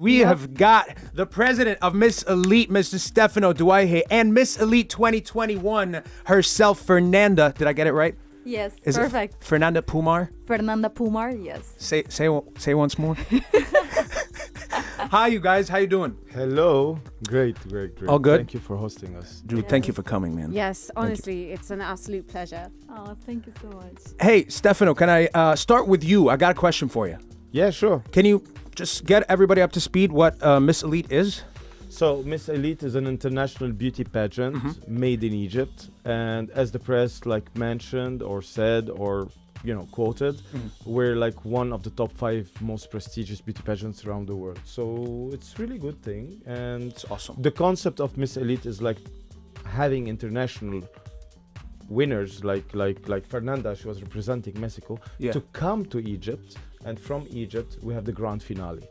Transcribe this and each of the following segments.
We have got the president of Miss Elite, Mr. Stefano Douaihy, and Miss Elite 2021 herself, Fernanda. Did I get it right? Yes, Is perfect. It Fernanda Pumar? Fernanda Pumar, yes. Say once more. Hi, you guys. How you doing? Hello. Great. All good? Thank you for hosting us. Dude, thank you for coming, man. Yes, honestly, it's an absolute pleasure. Oh, thank you so much. Hey, Stefano, can I start with you? I got a question for you. Yeah, sure. Can you just get everybody up to speed what Miss Elite is? So Miss Elite is an international beauty pageant made in Egypt, and as the press like mentioned or said or quoted, we're like one of the top 5 most prestigious beauty pageants around the world. So it's really good thing, and It's awesome. the concept of Miss Elite is like having international winners like Fernanda. She was representing Mexico to come to Egypt, and from Egypt we have the grand finale.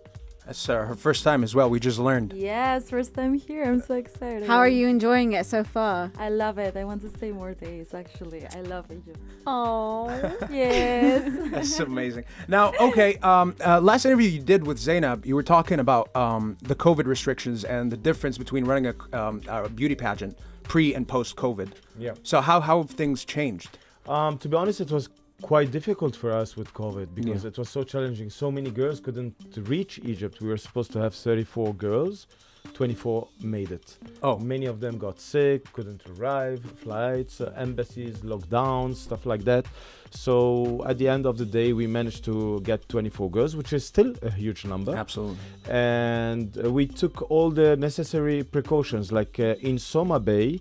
That's her first time as well. We just learned. Yes, first time here. I'm so excited. How are you enjoying it so far? I love it. I want to stay more days, actually. I love Egypt. Oh, Yes. That's amazing. Now, okay, last interview you did with Zainab, you were talking about the COVID restrictions and the difference between running a beauty pageant pre and post COVID. Yeah. So how have things changed? To be honest, it was quite difficult for us with COVID because it was so challenging. So many girls couldn't reach Egypt. We were supposed to have 34 girls. 24 made it. Oh. Many of them got sick, couldn't arrive, flights, embassies, lockdowns, stuff like that. So at the end of the day, we managed to get 24 girls, which is still a huge number. Absolutely. And we took all the necessary precautions. Like in Soma Bay,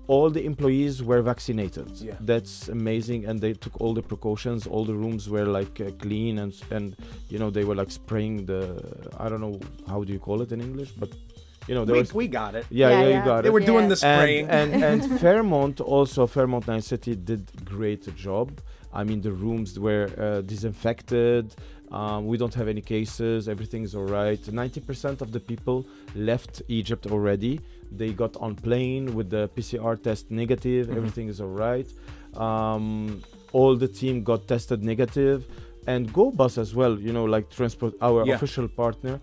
all the employees were vaccinated. Yeah. That's amazing. And they took all the precautions. All the rooms were like clean, and they were like spraying the, I don't know, how do you call it in English, but We got it. yeah, you got They it. were doing the spraying. And Fairmont Nile City did great job. I mean, the rooms were disinfected. We don't have any cases. Everything's all right. 90% of the people left Egypt already. They got on plane with the PCR test negative. Everything is all right. All the team got tested negative. And GoBus as well, like Transport, our official partner,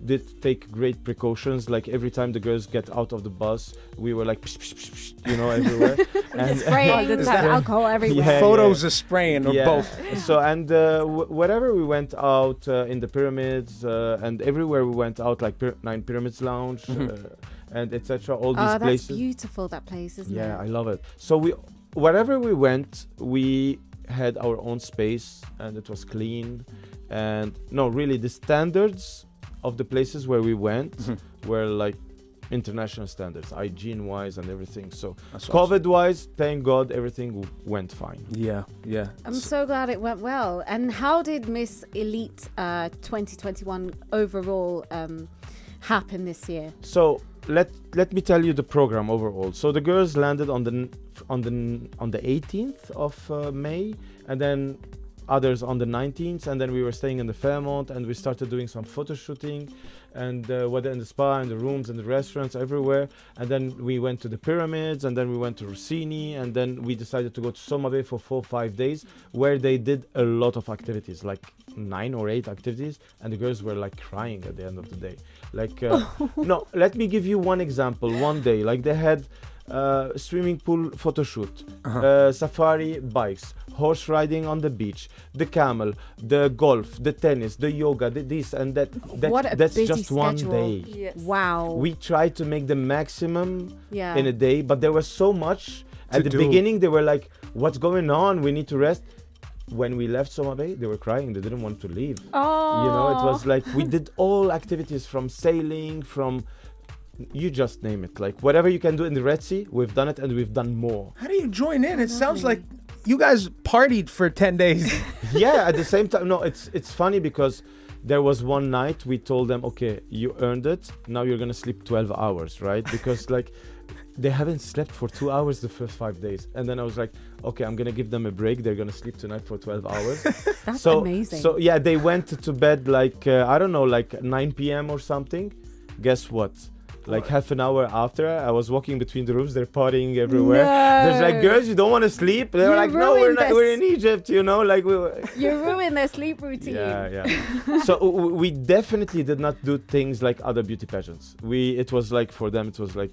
did take great precautions. Like every time the girls get out of the bus, we were like, psh, psh, psh, psh, everywhere. And spraying alcohol everywhere. Photos of spraying or both. So, and wherever we went out in the pyramids and everywhere we went out, like 9 Pyramids Lounge and etc. All these places. That's beautiful, that place, isn't it? Yeah, I love it. So wherever we went, we had our own space, and it was clean. And no, really, the standards of the places where we went were like international standards, hygiene wise and everything. So COVID wise, thank God, everything went fine. Yeah. I'm so glad it went well. And how did Miss Elite 2021 overall happen this year? So let me tell you the program overall. So the girls landed on the 18th of May, and then others on the 19th, and then we were staying in the Fairmont, and we started doing some photo shooting, and whether in the spa, in the rooms, in the restaurants, everywhere. And then we went to the pyramids, and then we went to Rossini, and then we decided to go to Soma Bay for 4-5 days, where they did a lot of activities, like 9 or 8 activities, and the girls were like crying at the end of the day. Like no, let me give you one example. One day, like they had swimming pool photo shoot, safari bikes, horse riding on the beach, the camel, the golf, the tennis, the yoga, this and that. That's busy just one schedule. day. Yes. Wow. We tried to make the maximum in a day, but there was so much. At the beginning, they were like, what's going on? We need to rest. When we left Soma Bay, they were crying. They didn't want to leave. Oh. It was like we did all activities, from sailing, from you just name it. Like whatever you can do in the Red Sea, we've done it, and we've done more. How do you join in? It sounds like you guys partied for 10 days. Yeah, at the same time. No, it's funny because there was one night we told them, okay, you earned it. Now you're going to sleep 12 hours, right? Because like they haven't slept for 2 hours the first 5 days. And then I was like, okay, I'm going to give them a break. They're going to sleep tonight for 12 hours. That's amazing. So yeah, they went to bed like, I don't know, like 9 p.m. or something. Guess what? Like half an hour after, I was walking between the rooms. They're partying everywhere. There's like, girls, you don't want to sleep. They were like, no, we're not. We're in Egypt, you know. Like we were. You ruined their sleep routine. Yeah. So we definitely did not do things like other beauty pageants. It was like for them, it was like,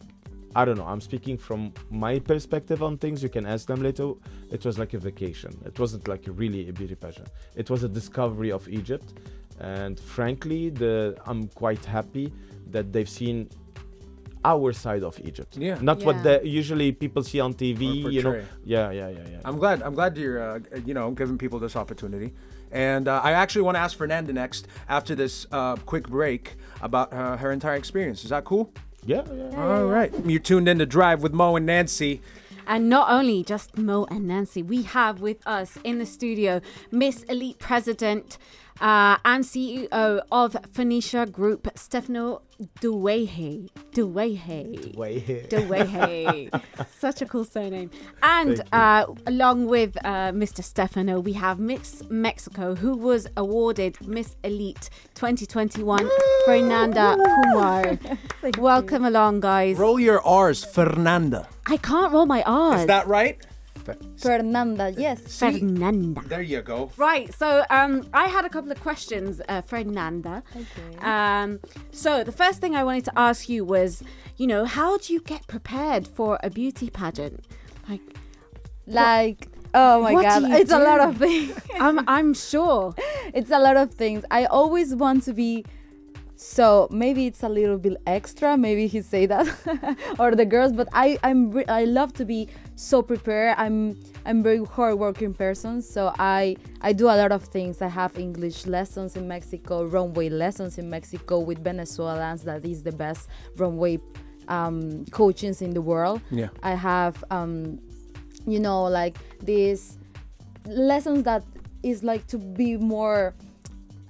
I don't know. I'm speaking from my perspective on things. You can ask them later. It was like a vacation. It wasn't like really a beauty pageant. It was a discovery of Egypt, and frankly, I'm quite happy that they've seen our side of Egypt, not what usually people see on TV, you know. Yeah. I'm glad you're giving people this opportunity, and I actually want to ask Fernanda next after this quick break about her entire experience. Is that cool? Yeah. All right, you're tuned in to Drive with Moe and Nancy. And not only just Moe and Nancy, we have with us in the studio Miss Elite President and CEO of Phoenicia Group, Stefano Douaihy. Such a cool surname. And along with Mr. Stefano, we have Miss Mexico, who was awarded Miss Elite 2021, Fernanda Pumar. Welcome along, guys. Roll your R's, Fernanda. I can't roll my R's. Is that right? Fernanda, yes. Fernanda. There you go. Right, so I had a couple of questions, Fernanda. Okay. So the first thing I wanted to ask you was, how do you get prepared for a beauty pageant? Oh my what God, do you it's do? a lot of things. I'm sure. It's a lot of things. I always want to be. So maybe it's a little bit extra. Maybe he say that, or the girls. But I love to be so prepared. I'm very hardworking person. So I do a lot of things. I have English lessons in Mexico, runway lessons in Mexico with Venezuelans. That is the best runway coachings in the world. Yeah. I have like these lessons that is like to be more.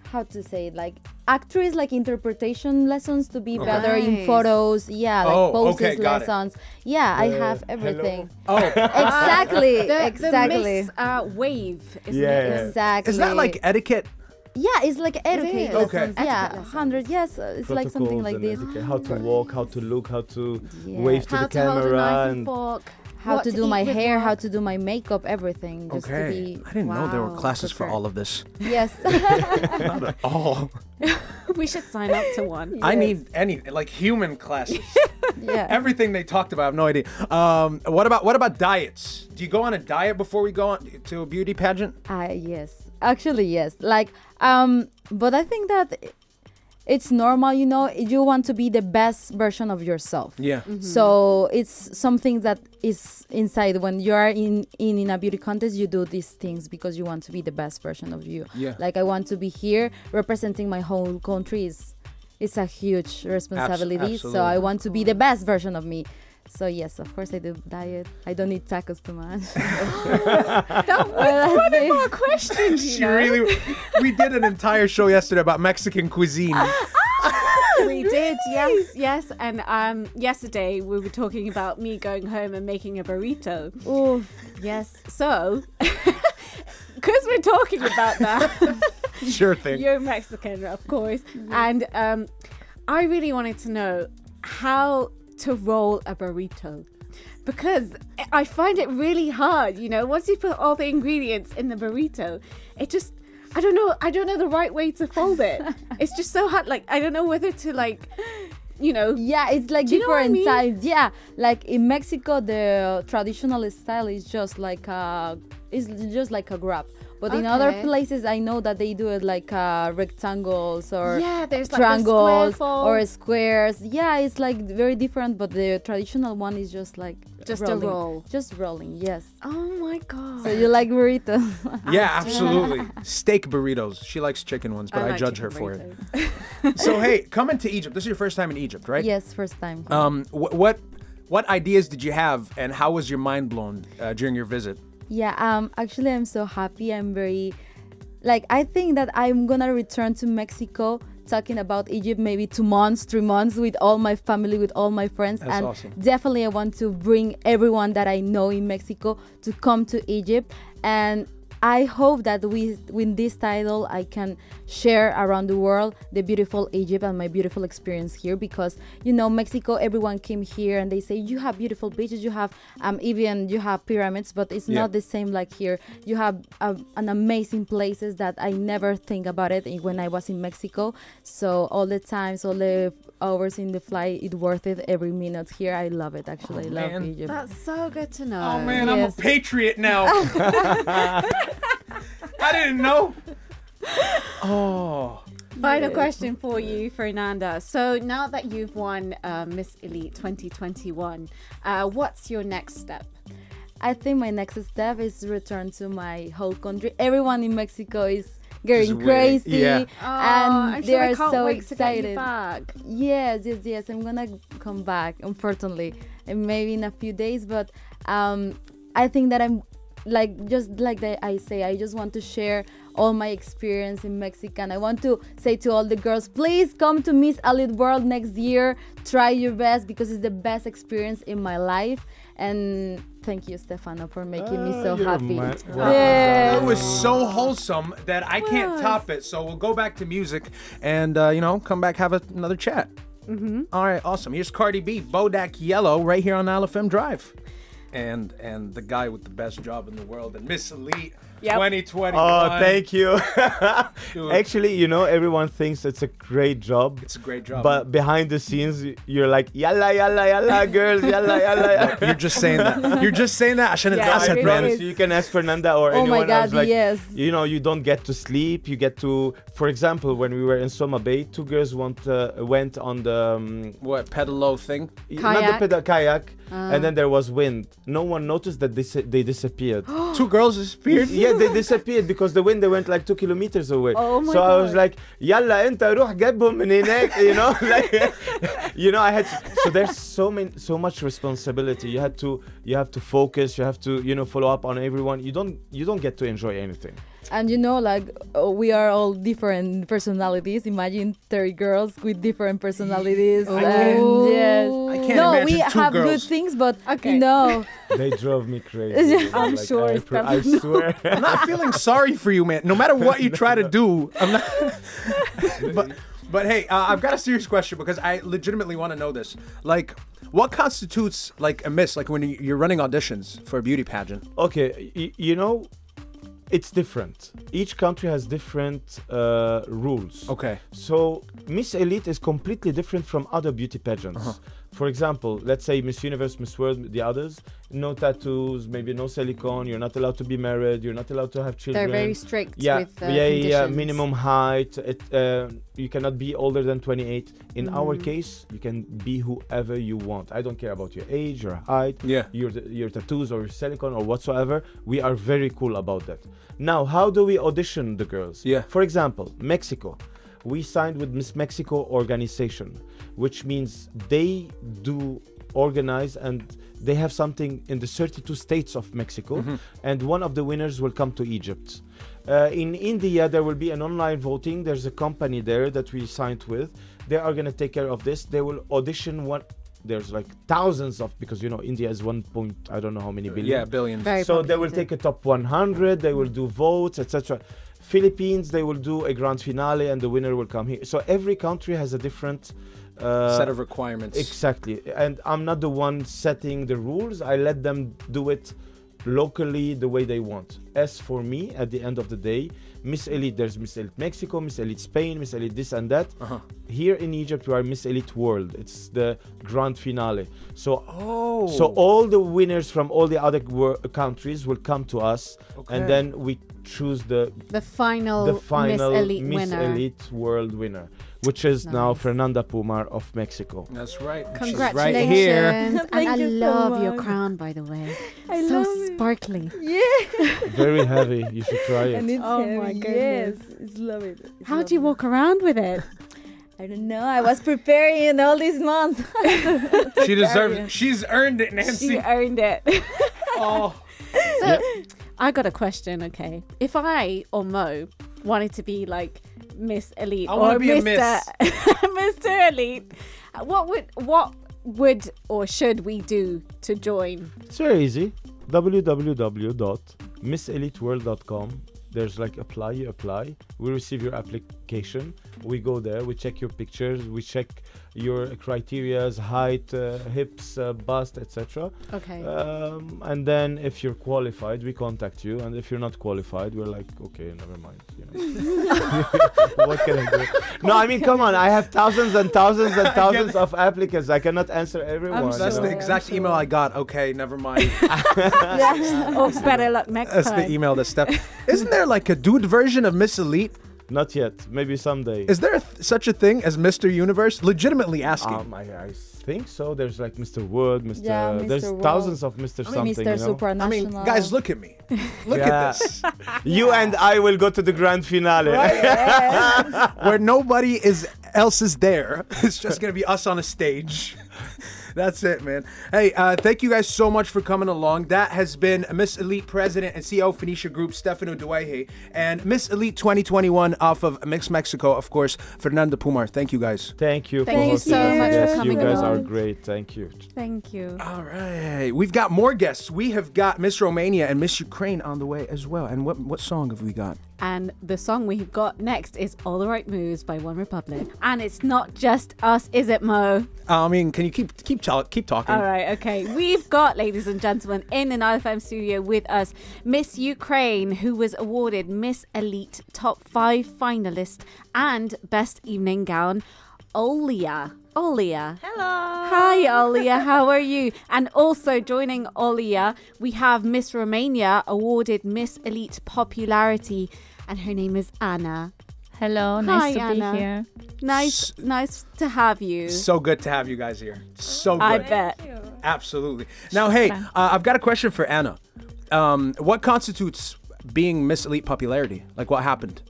How to say it, like actress, like interpretation lessons to be better in photos, poses lessons. I have everything. Exactly. The Miss Wave, isn't it? Exactly. Is that like etiquette? Yeah, it's like etiquette lessons. Okay. Yeah, 100. Yes, it's like something like this. How to walk, how to look, how to wave to the camera, hold a knife and fork. How to do my hair, how to do my makeup, everything. Just to be, I didn't know there were classes for all of this. Yes. Not at all. We should sign up to one. I need human classes. Yeah. Everything they talked about, I have no idea. What about diets? Do you go on a diet before we go on to a beauty pageant? Yes. Actually, yes. But I think that it's normal, you want to be the best version of yourself. Yeah. Mm-hmm. So it's something that is inside. When you are in a beauty contest, you do these things because you want to be the best version of you. Yeah. Like I want to be here representing my whole country. It's a huge responsibility. Absolutely. So I want to be the best version of me. So yes, of course I do diet. I don't eat tacos too much. That was one of our questions. We did an entire show yesterday about Mexican cuisine. We did, yes. And yesterday we were talking about me going home and making a burrito. Oh, yes. So, because we're talking about that, sure thing. You're Mexican, of course, and I really wanted to know how to roll a burrito, because I find it really hard. Once you put all the ingredients in the burrito, it just I don't know the right way to fold it. It's just so hard. Like I don't know whether to Yeah, it's like different types. Yeah, like in Mexico, the traditional style is just like a grab. But in other places, I know that they do it like rectangles or there's triangles or squares. Yeah, it's like very different. But the traditional one is just like rolling. A roll. Just rolling, yes. Oh my God. So you like burritos? Yeah, absolutely. Steak burritos. She likes chicken ones, but I judge her for it. So hey, coming to Egypt. This is your first time in Egypt, right? Yes, first time. What ideas did you have, and how was your mind blown during your visit? Yeah, actually I'm so happy. I'm very, I think that I'm gonna return to Mexico talking about Egypt maybe 2 months, 3 months with all my family, with all my friends. That's awesome. Definitely I want to bring everyone that I know in Mexico to come to Egypt. And I hope that with this title I can share around the world the beautiful Egypt and my beautiful experience here, because Mexico, everyone came here and they say you have beautiful beaches, you have even you have pyramids, but it's not the same like here. You have an amazing places that I never think about it when I was in Mexico. So all the times, all the hours in the flight, it's worth it every minute here. I love it actually. I love Egypt. That's so good to know. Oh man, Yes. I'm a patriot now. I didn't know. Oh. Final question for you, Fernanda. So now that you've won Miss Elite 2021, what's your next step? I think my next step is return to my whole country. Everyone in Mexico is getting Just crazy, waiting. and I'm they sure are they can't so wait to get you excited. back. Yes. I'm gonna come back, unfortunately, and maybe in a few days. But I think that I'm I say, I just want to share all my experience in Mexican. I want to say to all the girls, please come to Miss Elite World next year. Try your best, because it's the best experience in my life. And thank you, Stefano, for making me so you're happy. That Yes. was so wholesome that I can't top it. So we'll go back to music and, come back, have another chat. Mm-hmm. All right, awesome. Here's Cardi B, Bodak Yellow, right here on NileFM Drive. And the guy with the best job in the world, and Miss Elite 2021. Oh, thank you. Dude. Actually, everyone thinks it's a great job. It's a great job. But behind the scenes, you're like, yalla, yalla, yalla, girls, yalla, yalla. You're just saying that. You're just saying that. I shouldn't Yeah, have I said it man. promise you can ask Fernanda or Oh anyone my God, else. Like, yes. you don't get to sleep. You get to, for example, when we were in Soma Bay, two girls went on the What, pedalo thing? not the kayak, and then there was wind. No one noticed that they disappeared. Two girls disappeared? Yeah, they disappeared because the wind, they went like 2 kilometers away. Oh my so I was God. like, yalla enta روح جابهم من هناك, like, I had so there's so much responsibility. You have to focus, you have to follow up on everyone. You don't get to enjoy anything. And we are all different personalities. Imagine 30 girls with different personalities. I And yes. I can't No, imagine we two have girls. good things, but Okay. They drove me crazy. I'm Like, sure, I swear. I'm not feeling sorry for you, man. No matter what you try to do, I'm not. but hey, I've got a serious question because I legitimately want to know this. Like, what constitutes like a miss? Like when you're running auditions for a beauty pageant. Okay, it's different. Each country has different rules. Okay. So Miss Elite is completely different from other beauty pageants. For example, let's say Miss Universe, Miss World, the others, no tattoos, maybe no silicone, you're not allowed to be married, you're not allowed to have children. they're very strict Yeah, with yeah, minimum height. You cannot be older than 28. In our case, you can be whoever you want. I don't care about your age, your height, Yeah. your tattoos or your silicone or whatsoever. We are very cool about that. Now, how do we audition the girls? Yeah. For example, Mexico. We signed with Miss Mexico organization, which means they do organize and they have something in the 32 states of Mexico, and one of the winners will come to Egypt. In India, there will be an online voting. There's a company there that we signed with. They are going to take care of this. They will audition one. There's like thousands of, because India is 1 point, I don't know how many billion. Yeah, billions. Very So they will populated. take a top 100. They will do votes, etc. Philippines, they will do a grand finale, and the winner will come here. So every country has a different Set of requirements. Exactly, and I'm not the one setting the rules. I let them do it locally the way they want. As for me, at the end of the day, Miss Elite, there's Miss Elite Mexico, Miss Elite Spain, Miss Elite this and that. Here in Egypt, we are Miss Elite World. It's the grand finale. So, so all the winners from all the other countries will come to us, and then we choose the final Miss Elite World winner, which is now Fernanda Pumar of Mexico. That's right. Congratulations. She's right here. And Thank I you so love your much. crown, by the way. I so love it. sparkly. Very heavy. You should try it. And it's Oh heavy. my Yes, goodness. it's love it. How do you walk around with it? I don't know. I was preparing all these months. She deserves. She's earned it, Nancy. She earned it. Oh. So, I got a question, okay? If I or Mo wanted to be like Miss Elite I wanna or be a Mr. Mr. Elite, what would or should we do to join? It's very easy. www.miselite.com. misseliteworld.com. There's like apply, you apply. We receive your application. We go there, we check your pictures, we check your criterias, height, hips, bust, etc. Okay. And then if you're qualified, we contact you. And if you're not qualified, we're like, okay, never mind. You know. What can I do? No, I mean, come on. I have thousands and thousands and thousands of applicants. I cannot answer everyone. That's the exact email I got. Okay, never mind. Oh, better luck next That's time. the email that Steph. Isn't there like a dude version of Miss Elite? Not yet. Maybe someday. Is there such a thing as Mr. Universe? Legitimately asking. I think so. There's like Mr. Wood, Mr. Yeah, Mr. There's World. thousands of Mr. something. Mr. You know? Supranational. I mean, guys, look at me. Look at this. You and I will go to the grand finale. Where nobody else is there. It's just going to be us on a stage. That's it, man. Hey, thank you guys so much for coming along. That has been Miss Elite President and CEO of Phoenicia Group, Stefano Douaihy, and Miss Elite 2021 off of Mix Mexico, of course, Fernanda Pumar. Thank you, guys. Thank you. Thank you hosting so us. much for Yes, you coming guys are along. great. Thank you. Thank you. All right. We've got more guests. We have got Miss Romania and Miss Ukraine on the way as well. And what song have we got? And the song we've got next is All the Right Moves by One Republic. And it's not just us, is it, Mo? I mean, can you keep talking? All right, okay. We've got, ladies and gentlemen, in the NileFM studio with us, Miss Ukraine, who was awarded Miss Elite Top 5 Finalist and Best Evening Gown, Olia. Hello. Hi, Olia. How are you? And also joining Olia, we have Miss Romania, awarded Miss Elite Popularity, and her name is Anna. Hello, Hi, nice to Anna. be here. Nice to have you. So good to have you guys here. So good. I bet. Absolutely. Now, hey, I've got a question for Anna. What constitutes being Miss Elite Popularity? Like, what happened?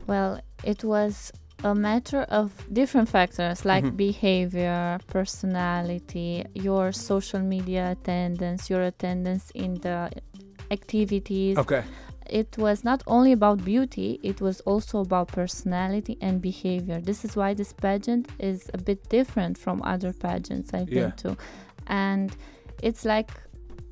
Well, it was a matter of different factors like behavior, personality, your social media attendance, your attendance in the activities. Okay. It was not only about beauty, it was also about personality and behavior. This is why this pageant is a bit different from other pageants I've been to. And it's like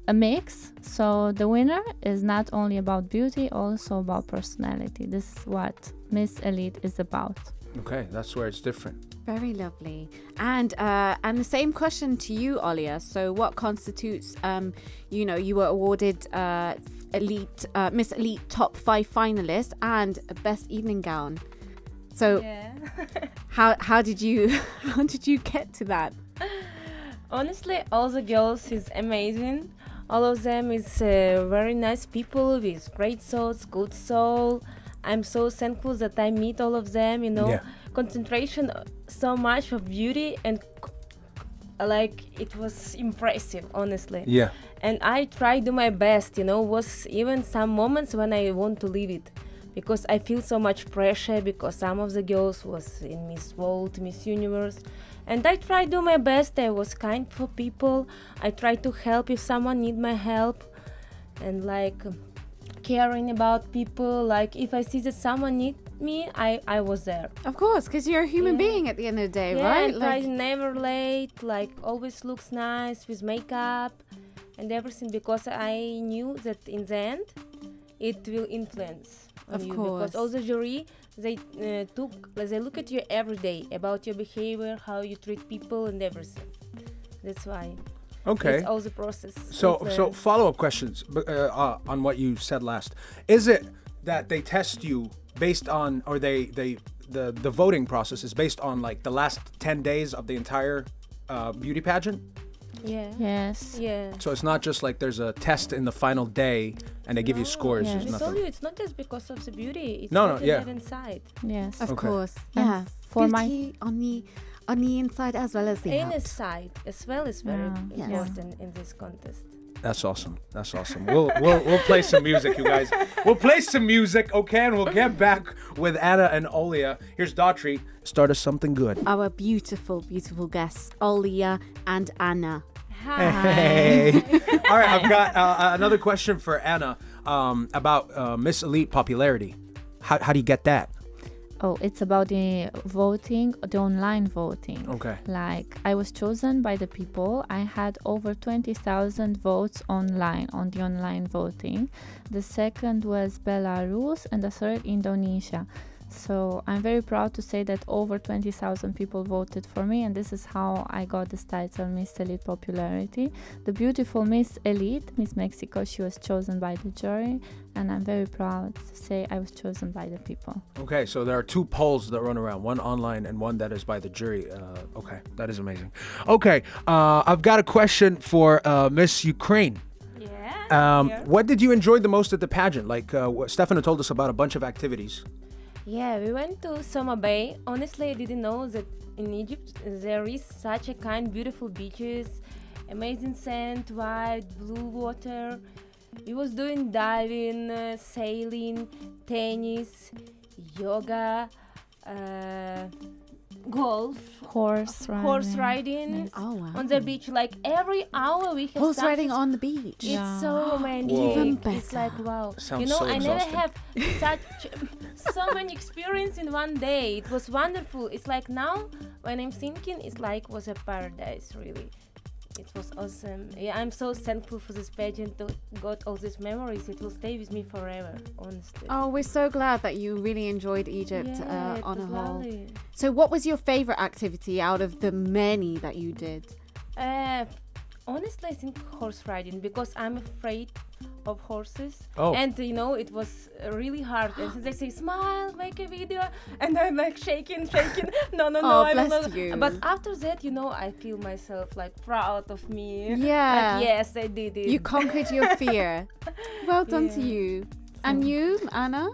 a mix. So the winner is not only about beauty, also about personality. This is what Miss Elite is about. Okay, that's where it's different. Very lovely. And the same question to you, Olia. So what constitutes, you were awarded Miss Elite Top 5 Finalist and a Best Evening Gown. So how did you get to that? Honestly, all the girls is amazing. All of them is very nice people with great souls, good soul. I'm so thankful that I meet all of them, concentration so much of beauty and like it was impressive, honestly. Yeah. And I try to do my best, was even some moments when I want to leave it because I feel so much pressure because some of the girls was in Miss World, Miss Universe. And I try to do my best. I was kind for people. I try to help if someone need my help. And like caring about people. Like if I see that someone need me, I was there. Of course, because you're a human being at the end of the day, right? And I never late, like always looks nice with makeup and everything because I knew that in the end it will influence on Of you course. because all the jury they look at you every day about your behavior, how you treat people and everything. That's why. Okay. It's all the process. So follow-up questions on what you said last. Is it that they test you based on, or the voting process is based on like the last 10 days of the entire beauty pageant? Yeah. Yes. Yeah. So it's not just like there's a test in the final day and they give you scores. Yes. There's I told nothing. you it's not just because of the beauty. It's No, what you yeah. have inside. Yes. Of Okay. course. And Yeah. for Beauty on the inside as well as the Inner out. side as well is very Yeah. important in this contest. That's awesome. That's awesome. We'll play some music, you guys. We'll play some music, okay? And we'll get back with Anna and Olia. Here's Daughtry. Start us something good. Our beautiful, beautiful guests, Olia and Anna. Hey. All right, I've got another question for Anna about Miss Elite popularity. How do you get that? Oh, it's about the voting, the online voting. Okay. Like, I was chosen by the people. I had over 20,000 votes online, on the online voting. The second was Belarus, and the third, Indonesia. So I'm very proud to say that over 20,000 people voted for me, and this is how I got this title, Miss Elite Popularity. The beautiful Miss Elite, Miss Mexico, she was chosen by the jury, and I'm very proud to say I was chosen by the people. Okay, so there are two polls that run around, one online and one that is by the jury. Okay, that is amazing. Okay, I've got a question for Miss Ukraine. Yeah. What did you enjoy the most at the pageant? Like, Stefano told us about a bunch of activities. Yeah, we went to Soma Bay. Honestly, I didn't know that in Egypt there is such a kind, beautiful beaches, amazing sand, white, blue water. We was doing diving, sailing, tennis, yoga, golf, Horse riding Nice. Oh, wow. on the beach. Like every hour we have Horse something. riding on the beach. It's Yeah. so romantic. Whoa. Even It's like better. wow. Sounds You know, so I never exhausting. have so many experience in one day. It was wonderful. It's like now when I'm thinking, it's like was a paradise really. It was awesome. Yeah, I'm so thankful for this pageant to got all these memories. It will stay with me forever, honestly. Oh, we're so glad that you really enjoyed Egypt yeah, it on a was whole. lovely. So, what was your favorite activity out of the many that you did? Honestly, I think horse riding because I'm afraid of horses. Oh. And you know, it was really hard. And since they say smile, make a video, and I'm like shaking. No, Oh, I don't bless know. you. But after that, you know, I feel myself like proud of me. Yeah. Like, yes, I did it. You conquered your fear. Well done to Yeah. you. And you, Anna?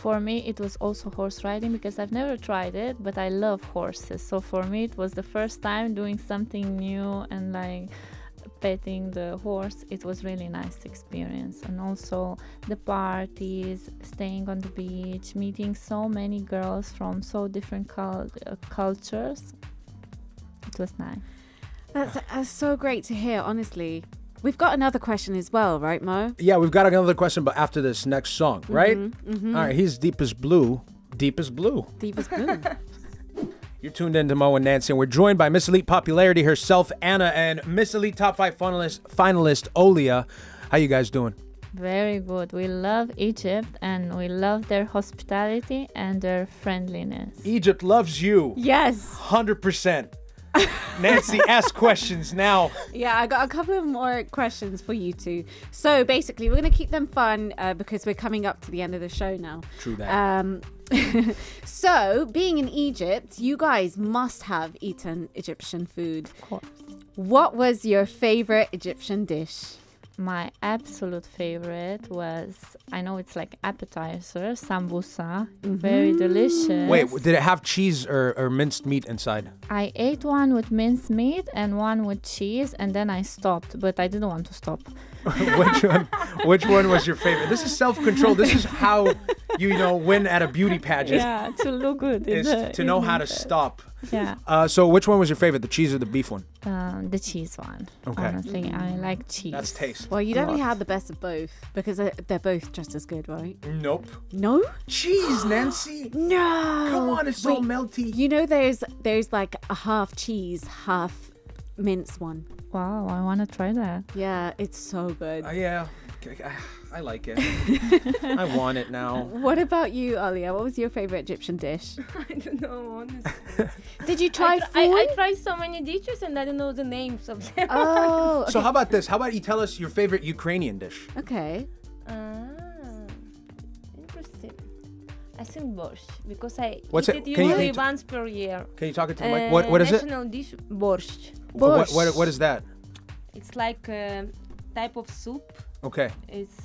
For me, it was also horse riding because I've never tried it, but I love horses. So for me, it was the first time doing something new and like petting the horse. It was really nice experience. And also the parties, staying on the beach, meeting so many girls from so different cultures. It was nice. That's so great to hear, honestly. We've got another question as well, right, Mo? Yeah, we've got another question, but after this next song, right? All right, he's Deep as Blue. Deep as Blue. Deep as blue. You're tuned in to Moe and Nancy, and we're joined by Miss Elite Popularity herself, Anna, and Miss Elite Top 5 finalist Olia. How you guys doing? Very good. We love Egypt and we love their hospitality and their friendliness. Egypt loves you. Yes. 100%. Nancy, ask questions now. Yeah, I got a couple of more questions for you two. So basically, we're going to keep them fun because we're coming up to the end of the show now. True that. So, being in Egypt, you guys must have eaten Egyptian food. Of course. What was your favorite Egyptian dish? My absolute favorite was, I know it's like appetizer, sambusa. Very delicious. Wait, did it have cheese or minced meat inside? I ate one with minced meat and one with cheese, and then I stopped, but I didn't want to stop. Which one was your favorite? This is self-control. This is how you win at a beauty pageant. Yeah, to look good. Is to know how to stop. Yeah. So which one was your favorite, the cheese or the beef one? The cheese one. Okay. Honestly, I like cheese. That's taste. Well, you A definitely lot. had the best of both because they're both just as good, right? Nope. No? Cheese, Nancy. No. Come on, it's so Wait, melty. You know there's like a half cheese, half mince one. Wow, I want to try that. Yeah, it's so good. Yeah, I like it. I want it now. What about you, Olia? What was your favorite Egyptian dish? I don't know, honestly. Did you try food? I tried so many dishes and I don't know the names of them. Oh, okay. So how about this? How about you tell us your favorite Ukrainian dish? Okay. Interesting. I think borscht because I What's eat it? it Can you- usually once per year. Can you talk it to the mic? What is it? National dish borscht. What is that? It's like a type of soup. Okay. It's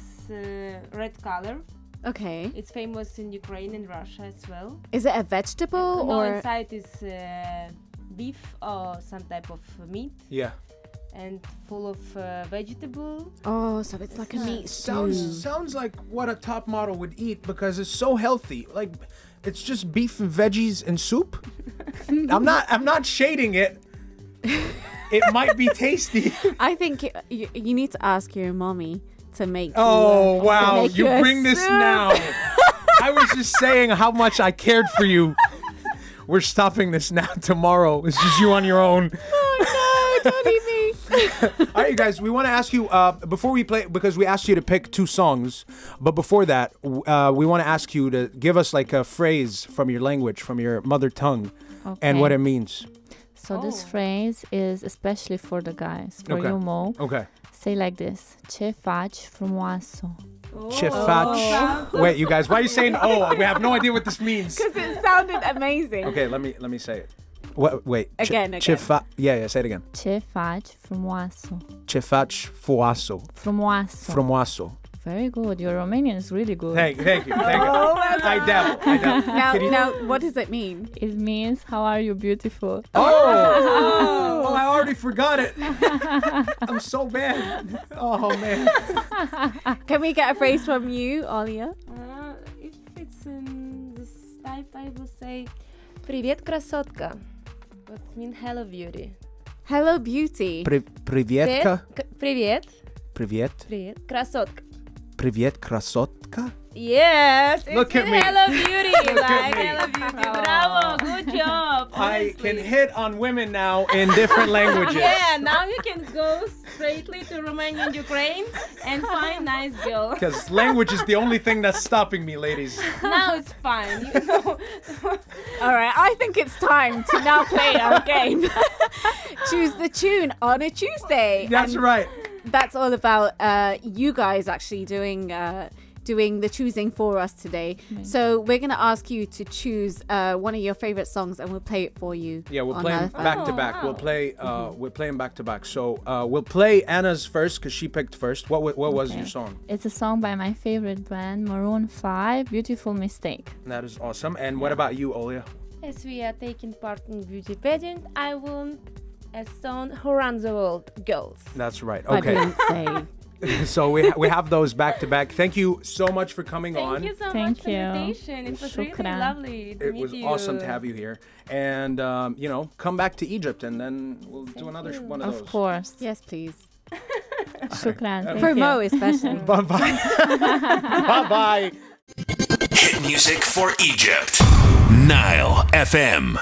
red color. Okay. It's famous in Ukraine and Russia as well. Is it a vegetable No, or? inside is beef or some type of meat Yeah. and full of vegetable. Oh, so it's like a meat stew. Sounds like what a top model would eat because it's so healthy. Like it's just beef and veggies and soup. I'm not shading it. It might be tasty. I think you need to ask your mommy to make. Oh you, to wow! make You a bring this soup. now. I was just saying how much I cared for you. We're stopping this now. Tomorrow it's just you on your own. Oh no, don't leave me. All right, you guys, we want to ask you, before we play, because we asked you to pick 2 songs, but before that, we want to ask you to give us like a phrase from your language, from your mother tongue, and what it means. So this phrase is especially for the guys, for you, Mo. Okay. Say like this, Ce faci frumoasă. Ce faci? Wait, you guys, why are you saying we have no idea what this means. Because it sounded amazing. Okay, let me say it. Wait. Again. Yeah, say it again. Ce faci frumoasă. Ce faci frumoasă. Frumoasă. Frumoasă. Very good. Your Romanian is really good. Thank you. I dabble. Now, what does it mean? It means, how are you beautiful? Oh, I already forgot it. I'm so bad. Oh, man. Can we get a phrase from you, Olia? If it's in this type, I will say Привет, красотка. What means hello, beauty. Hello, beauty. Привет. Привет. Привет. Привет, красотка. Привет, красотка. Yes, Look at me. hello, beauty. Look at me. Hello, beauty. Bravo, good job. I can hit on women now in different languages. Yeah, now you can go straightly to Romania and Ukraine and find nice girl. Because language is the only thing that's stopping me, ladies. Now it's fine, you know. All right, I think it's time to now play our game. Choose the tune on a Tuesday. That's right. That's all about you guys actually doing the choosing for us today. So we're going to ask you to choose one of your favorite songs and we'll play it for you. Yeah, we'll play them NileFM. back to back. wow. We'll play them back to back. So we'll play Anna's first because she picked first. What was Okay. your song? It's a song by my favorite band, Maroon 5, Beautiful Mistake. That is awesome. And what about you, Olia? As we are taking part in beauty pageant, I want a song Who Runs the World, Girls. That's right. By Okay. Beyonce. So we have those back to back. Thank you so much for coming on. Thank you so Thank much for the you. invitation. It was really Shukran. lovely to It meet was you. awesome to have you here. And, come back to Egypt and then we'll do another one of those. Of course. Yes, please. Shukran. Thank For you. Mo especially. Bye-bye. Bye-bye. Hit music for Egypt. Nile FM.